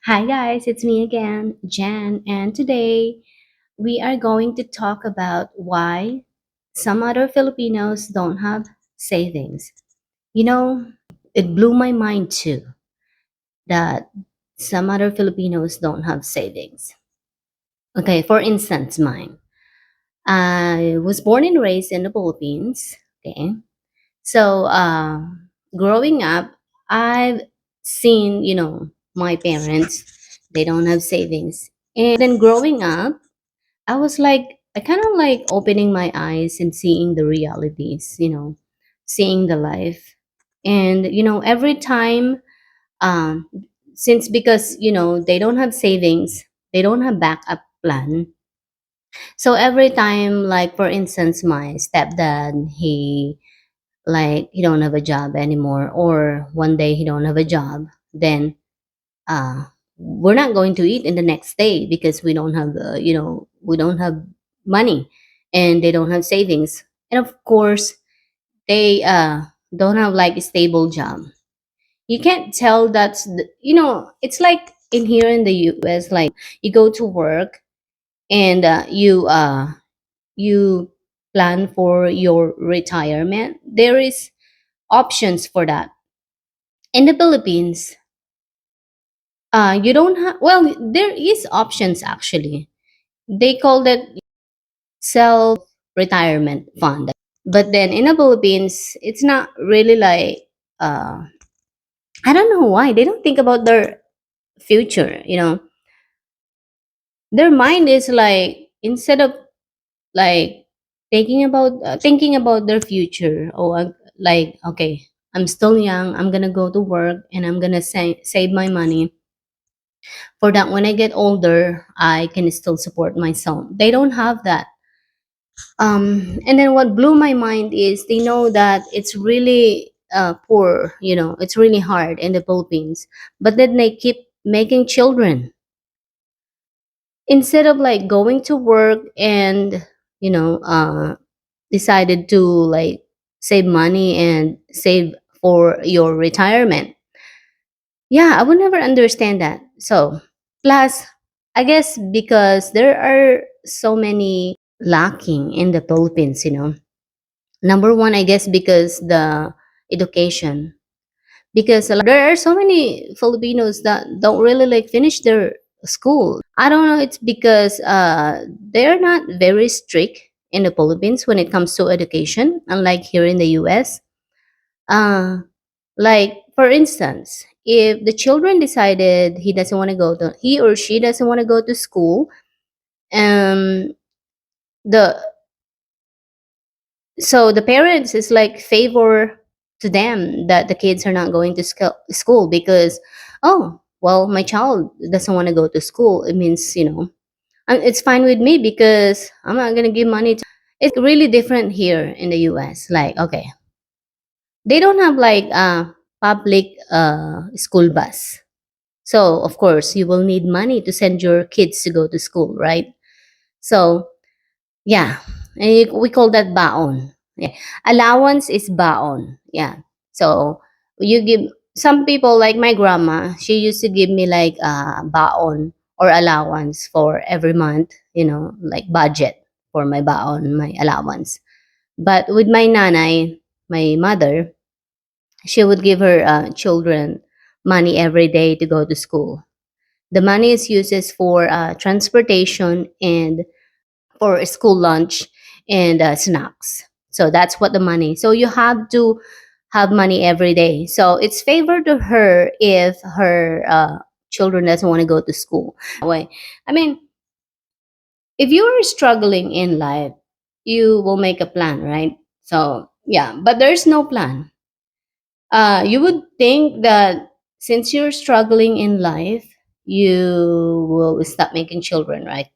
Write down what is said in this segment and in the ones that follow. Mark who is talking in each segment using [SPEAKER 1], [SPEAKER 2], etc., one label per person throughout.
[SPEAKER 1] Hi guys, it's me again, Jan, and today we are going to talk about why some other Filipinos don't have savings. You know, it blew my mind too that some other Filipinos don't have savings. Okay, for instance, mine. I was born and raised in the Philippines. Okay, so growing up, I've seen, my parents, they don't have savings. And then growing up, I was like, I kind of like opening my eyes and seeing the realities, seeing the life. And, every time, um, since because, they don't have savings, they don't have backup plan. So every time, like, for instance, my stepdad, he don't have a job anymore, or one day he don't have a job, then uh we're not going to eat in the next day because we don't have money, and they don't have savings, and of course they don't have like a stable job. You can't tell it's like in here in the US, like you go to work and you plan for your retirement. There is options for that. In the Philippines, you don't have, well, there is options actually. They call that self retirement fund. But then in the Philippines, it's not really like, uh, I don't know why. They don't think about their future, Their mind is like, instead of like thinking about their future, like, okay, I'm still young, I'm gonna go to work and I'm gonna save my money for that when I get older, I can still support myself. They don't have that. And then what blew my mind is they know that it's really poor, it's really hard in the Philippines, but then they keep making children instead of like going to work and you know uh, decided to like save money and save for your retirement. Yeah, I would never understand that. So, plus, I guess because there are so many lacking in the Philippines, Number one, I guess because the education. Because there are so many Filipinos that don't really like finish their school. I don't know, it's because they're not very strict in the Philippines when it comes to education, unlike here in the US. Uh, like, for instance, if the children decided he or she doesn't want to go to school, um, the so the parents is like favor to them that the kids are not going to school because, oh, well, my child doesn't want to go to school. It means, it's fine with me because I'm not going to give money to. It's really different here in the US. Like, okay, they don't have like a public school bus. So, of course, you will need money to send your kids to go to school, right? So, yeah, and we call that baon. Yeah. Allowance is baon. Yeah. So, you give some people like my grandma, she used to give me like baon or allowance for every month, like budget for my baon, my allowance. But with my nanay, my mother, she would give her children money every day to go to school. The money is uses for transportation and for school lunch and snacks. So that's what the money. So you have to have money every day. So it's favor to her if her children doesn't want to go to school. Way, I mean, if you are struggling in life, you will make a plan, right? So yeah, but there's no plan. You would think that since you're struggling in life, you will stop making children, right?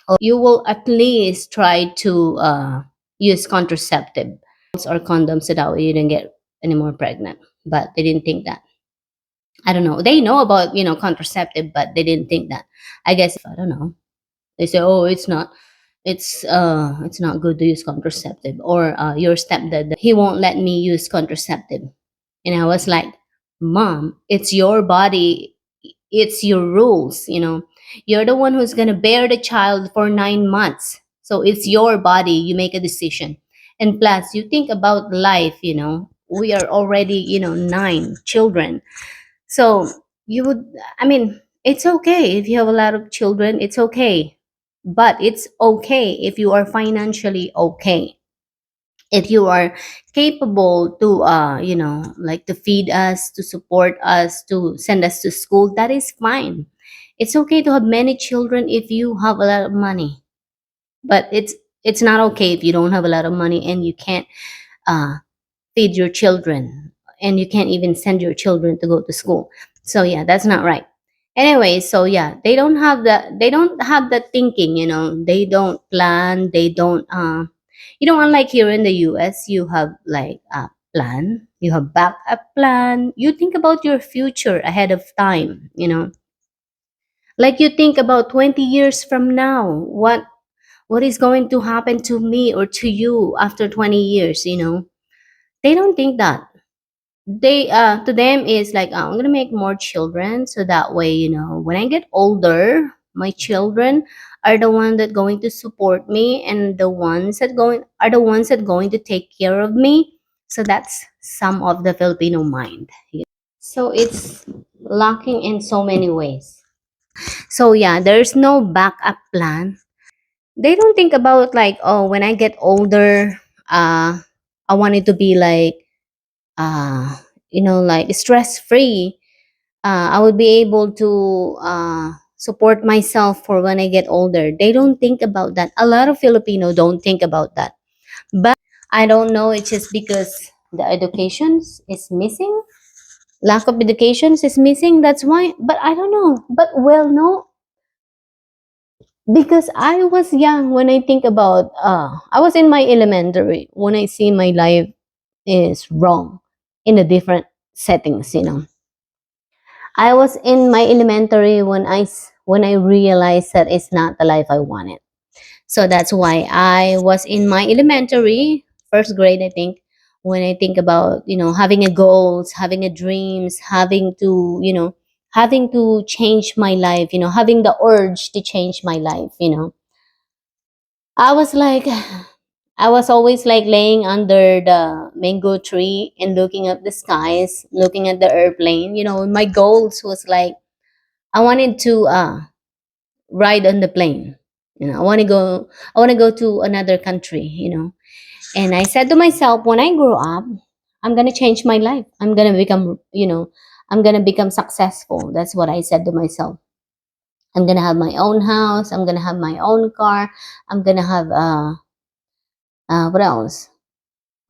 [SPEAKER 1] Or you will at least try to use contraceptive or condoms so that way you don't get any more pregnant. But they didn't think that. I don't know. They know about contraceptive, but they didn't think that. I guess I don't know. They say, oh, it's not good to use contraceptive, or your stepdad, he won't let me use contraceptive. And I was like, Mom, it's your body. it's your rules, you're the one who's going to bear the child for 9 months, so it's your body, you make a decision. And plus you think about life, we are already, nine children. So you would, I mean, it's okay if you have a lot of children, it's okay. But it's okay if you are financially okay. If you are capable to, like to feed us, to support us, to send us to school, that is fine. It's okay to have many children if you have a lot of money. But it's not okay if you don't have a lot of money and you can't uh, feed your children, and you can't even send your children to go to school. So yeah, that's not right. Anyway, so yeah, they don't have that thinking, they don't plan, they don't unlike here in the US, you have like a plan, you have backup plan, you think about your future ahead of time, like you think about 20 years from now, what is going to happen to me or to you after 20 years, they don't think that. They to them is like, I'm gonna make more children so that way, when I get older, my children are the one that going to support me, and the ones that going to take care of me. So that's some of the Filipino mind. So it's lacking in so many ways. So yeah, there's no backup plan. They don't think about like, oh, when I get older, I want it to be like, uh like stress free. I would be able to support myself for when I get older. They don't think about that. A lot of Filipino don't think about that. But I don't know, it's just because the education is missing. Lack of education is missing. That's why. But I don't know. But well, no, because I was young when I think about. I was in my elementary when I see my life is wrong in a different settings. I was in my elementary when when I realized that it's not the life I wanted. So that's why I was in my elementary, first grade, I think, when I think about, having a goals, having a dreams, having to change my life, having the urge to change my life. I was like, I was always like laying under the mango tree and looking at the skies, looking at the airplane. My goals was like, I wanted to ride on the plane. I want to go to another country. And I said to myself, when I grow up, I'm going to change my life. I'm going to become successful. That's what I said to myself. I'm going to have my own house, I'm going to have my own car, I'm going to have what else?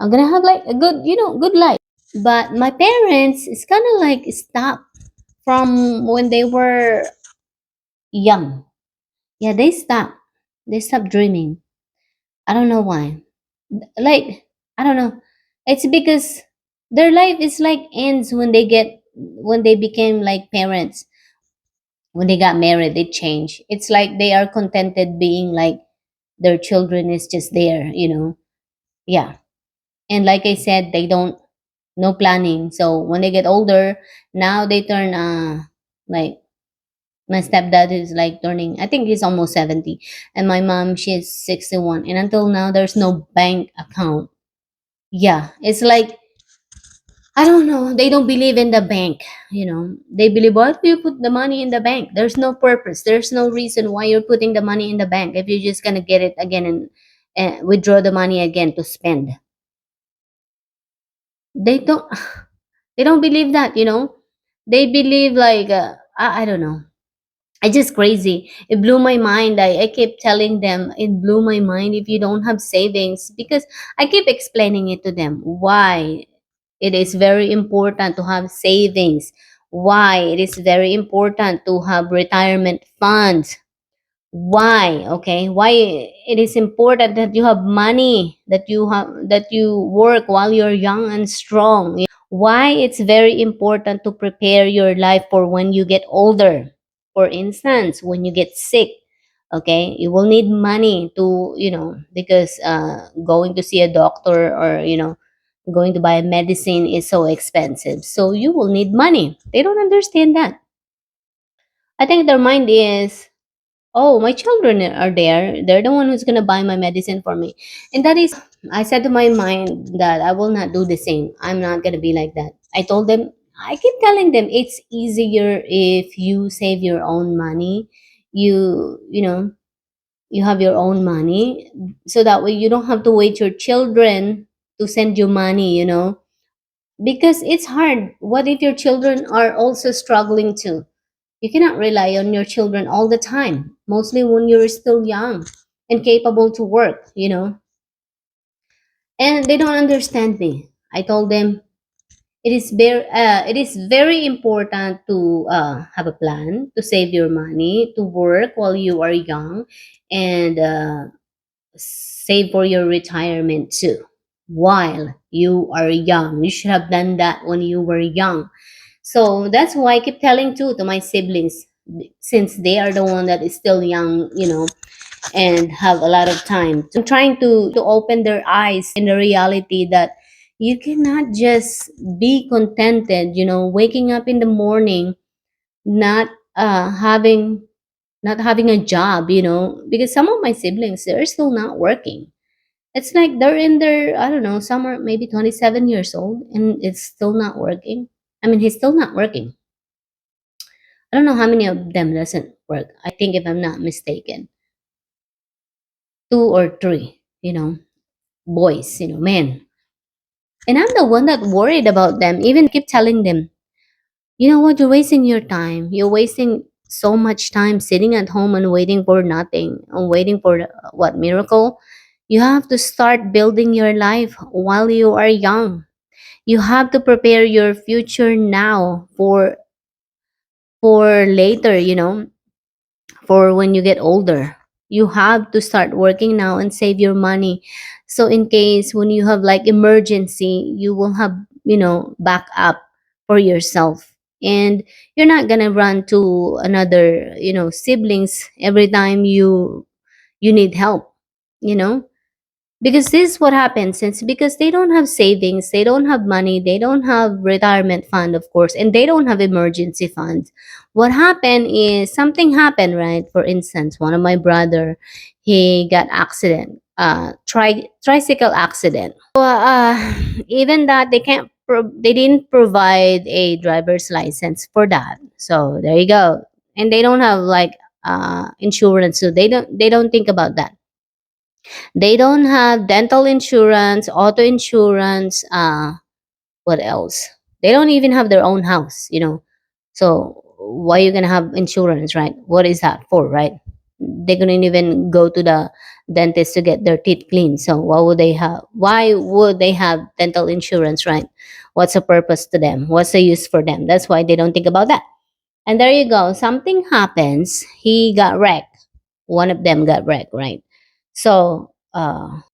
[SPEAKER 1] I'm going to have like a good life. But my parents is kind of like stopped from when they were young. Yeah, they stopped dreaming. I don't know why. Like, I don't know. It's because their life is like ends when they became like parents. When they got married, they change. It's like they are contented being like their children is just there. Yeah. And like I said, they don't no planning. So when they get older, now they turn like my stepdad is like turning, I think he's almost 70, and my mom, she's 61, and until now there's no bank account. Yeah, it's like, I don't know, they don't believe in the bank. They believe, why do you put the money in the bank? There's no purpose, there's no reason why you're putting the money in the bank if you're just gonna get it again and withdraw the money again to spend. They don't they don't believe that. They believe like, I don't know. I just crazy. It blew my mind. I keep telling them, it blew my mind if you don't have savings, because I keep explaining it to them why it is very important to have savings, why it is very important to have retirement funds, why, okay, why it is important that you have money, that you work while you're young and strong, why it's very important to prepare your life for when you get older. For instance, when you get sick, okay, you will need money to, because going to see a doctor, or going to buy a medicine is so expensive, so you will need money. They don't understand that. I think their mind is, oh, my children are there. They're the one who's gonna buy my medicine for me. And that is, I said to my mind that I will not do the same. I'm not gonna be like that. I told them, I keep telling them it's easier if you save your own money. You know, you have your own money, so that way you don't have to wait your children to send you money, because it's hard. What if your children are also struggling too? You cannot rely on your children all the time, mostly when you're still young and capable to work, and they don't understand me. I told them it is very important to have a plan, to save your money, to work while you are young, and save for your retirement too while you are young. You should have done that when you were young. So that's why I keep telling too to my siblings, since they are the one that is still young, and have a lot of time. I'm trying to open their eyes in the reality that you cannot just be contented, waking up in the morning, not having not having a job, because some of my siblings, they're still not working. It's like they're in their, I don't know, some are maybe 27 years old and it's still not working. I mean, he's still not working. I don't know how many of them doesn't work. I think, if I'm not mistaken, two or three, boys, men. And I'm the one that worried about them. Even keep telling them, you know what, you're wasting your time. You're wasting so much time sitting at home and waiting for nothing, and waiting for what miracle? You have to start building your life while you are young. You have to prepare your future now for later, for when you get older. You have to start working now and save your money. So in case when you have like emergency, you will have, backup for yourself. And you're not gonna run to another, siblings every time you need help, you know because this is what happens, since because they don't have savings, they don't have money, they don't have retirement fund, of course, and they don't have emergency funds. What happened is something happened, right? For instance, one of my brother, he got accident, tricycle accident. So, even that they didn't provide a driver's license for that. So there you go. And they don't have like insurance, so they don't think about that. They don't have dental insurance, auto insurance, what else? They don't even have their own house. So why are you gonna have insurance, right? What is that for, right? They couldn't even go to the dentist to get their teeth cleaned. So why would they have dental insurance, right? What's the purpose to them? What's the use for them? That's why they don't think about that. And there you go. Something happens. He got wrecked. One of them got wrecked, right? So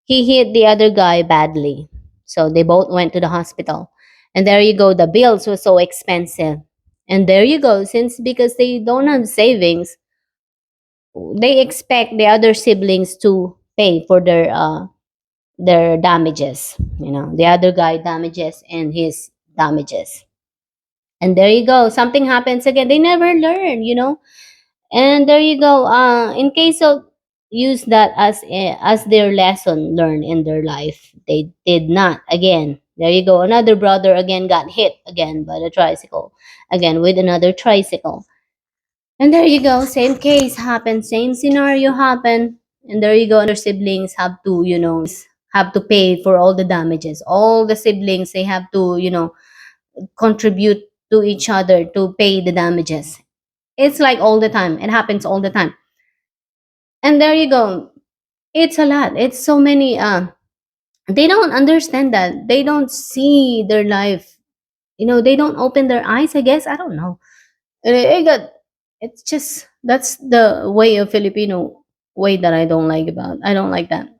[SPEAKER 1] he hit the other guy badly. So they both went to the hospital. And there you go. The bills were so expensive. And there you go. Since because they don't have savings, they expect the other siblings to pay for their damages. The other guy damages and his damages. And there you go. Something happens again. They never learn. And there you go. In case of use that as their lesson learned in their life, they did not. Again, there you go. Another brother again got hit again by the tricycle, again with another tricycle. And there you go. Same case happened. Same scenario happened. And there you go. And their siblings have to pay for all the damages. All the siblings, they have to contribute to each other to pay the damages. It's like all the time. It happens all the time. And there you go. It's a lot. It's so many. They don't understand that. They don't see their life. They don't open their eyes. I guess, I don't know. It's just that's the way of Filipino way that I don't like about. I don't like that.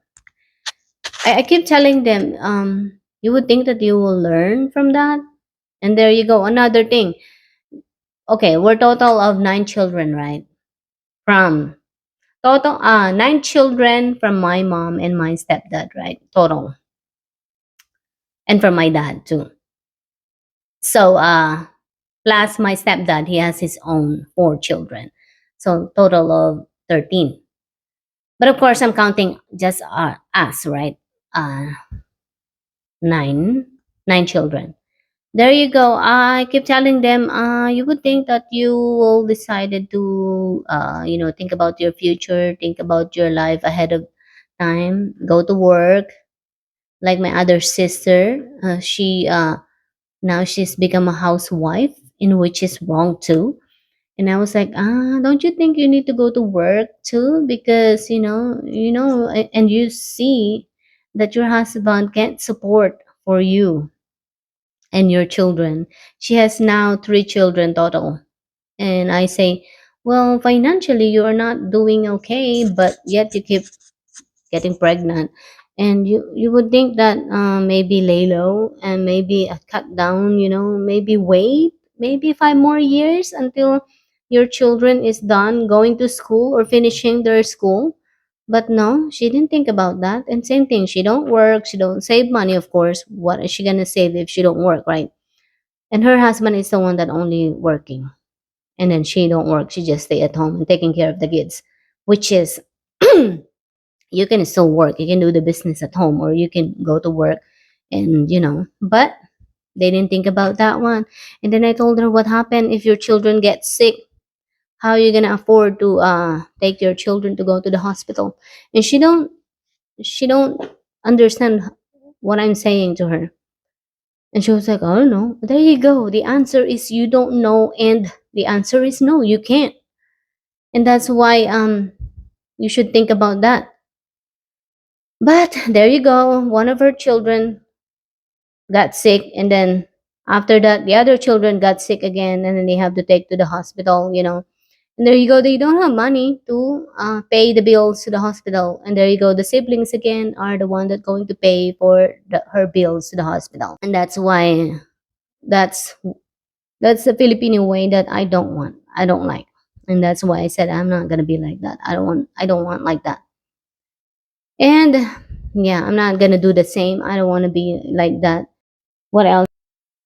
[SPEAKER 1] I keep telling them. You would think that you will learn from that. And there you go. Another thing. Okay, we're total of 9 children, right? From Total, 9 children from my mom and my stepdad, right? Total, and from my dad too. So, Plus my stepdad, he has his own four children. So total of 13. But of course, I'm counting just us, right? Uh, nine, nine children. There you go. I keep telling them, you would think that you will decided to, think about your future, think about your life ahead of time, go to work. Like my other sister, she now she's become a housewife, in which is wrong too. And I was like, don't you think you need to go to work too? Because and you see that your husband can't support for you and your children. She has now three children total. And I say, well, financially, you are not doing okay, but yet you keep getting pregnant. And you would think that maybe lay low and maybe cut down, maybe wait, maybe 5 more years until your children is done going to school or finishing their school. But no, she didn't think about that. And same thing, she don't work, she don't save money, of course. What is she gonna save if she don't work, right? And her husband is the one that only working. And then she don't work. She just stay at home and taking care of the kids, which is you can still work. You can do the business at home or you can go to work and but they didn't think about that one. And then I told her, what happened if your children get sick? How are you gonna afford to take your children to go to the hospital? And she don't understand what I'm saying to her. And she was like, I don't know. There you go. The answer is you don't know, and the answer is no, you can't. And that's why you should think about that. But there you go. One of her children got sick, and then after that the other children got sick again, and then they have to take to the hospital. And there you go, they don't have money to pay the bills to the hospital. And there you go, the siblings again are the one that going to pay for her bills to the hospital. And that's why that's that's the Filipino way that I don't like. And that's why I said I'm not gonna be like that. I don't want like that. And yeah, I'm not gonna do the same. I don't want to be like that. What else?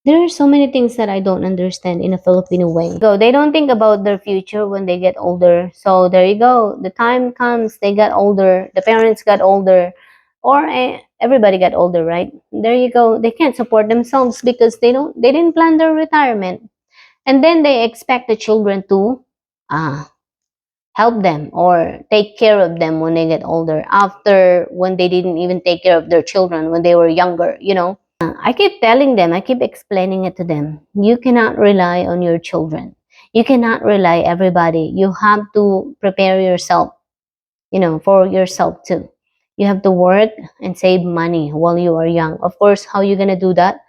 [SPEAKER 1] There are so many things that I don't understand in a Filipino way. Go, they don't think about their future when they get older. So there you go. The time comes, they got older, the parents got older, or everybody got older, right? There you go. They can't support themselves because they didn't plan their retirement. And then they expect the children to uh, help them or take care of them when they get older, after when they didn't even take care of their children when they were younger. I keep telling them, I keep explaining it to them. You cannot rely on your children. You cannot rely everybody. You have to prepare yourself, for yourself too. You have to work and save money while you are young. Of course, how you gonna do that?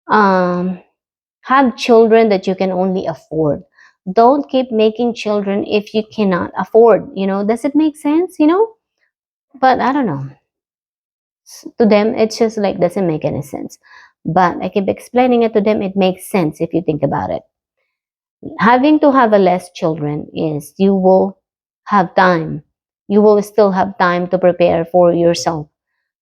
[SPEAKER 1] Um, have children that you can only afford. Don't keep making children if you cannot afford. Does it make sense? But I don't know. To them, it's just like doesn't make any sense. But I keep explaining it to them. It makes sense if you think about it. Having to have a less children is you will have time. You will still have time to prepare for yourself.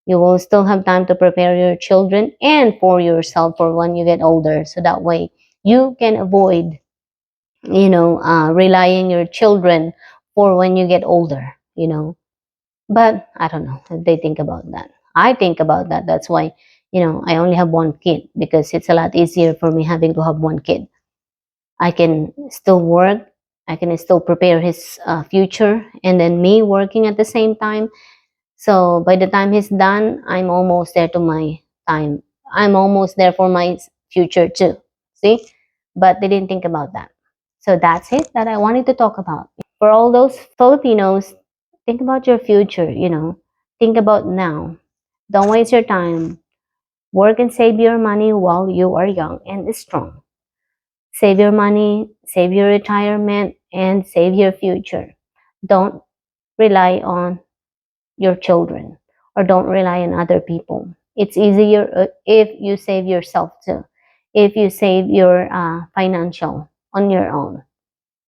[SPEAKER 1] You will still have time to prepare your children and for yourself for when you get older. So that way you can avoid relying your children for when you get older. But I don't know if they think about that. I think about that. That's why, I only have one kid because it's a lot easier for me having to have one kid. I can still work. I can still prepare his future, and then me working at the same time. So by the time he's done, I'm almost there to my time. I'm almost there for my future too. See? But they didn't think about that. So that's it that I wanted to talk about. For all those Filipinos, think about your future. Think about now. Don't waste your time. Work and save your money while you are young and strong. Save your money, save your retirement, and save your future. Don't rely on your children or don't rely on other people. It's easier if you save yourself too, if you save your financial on your own.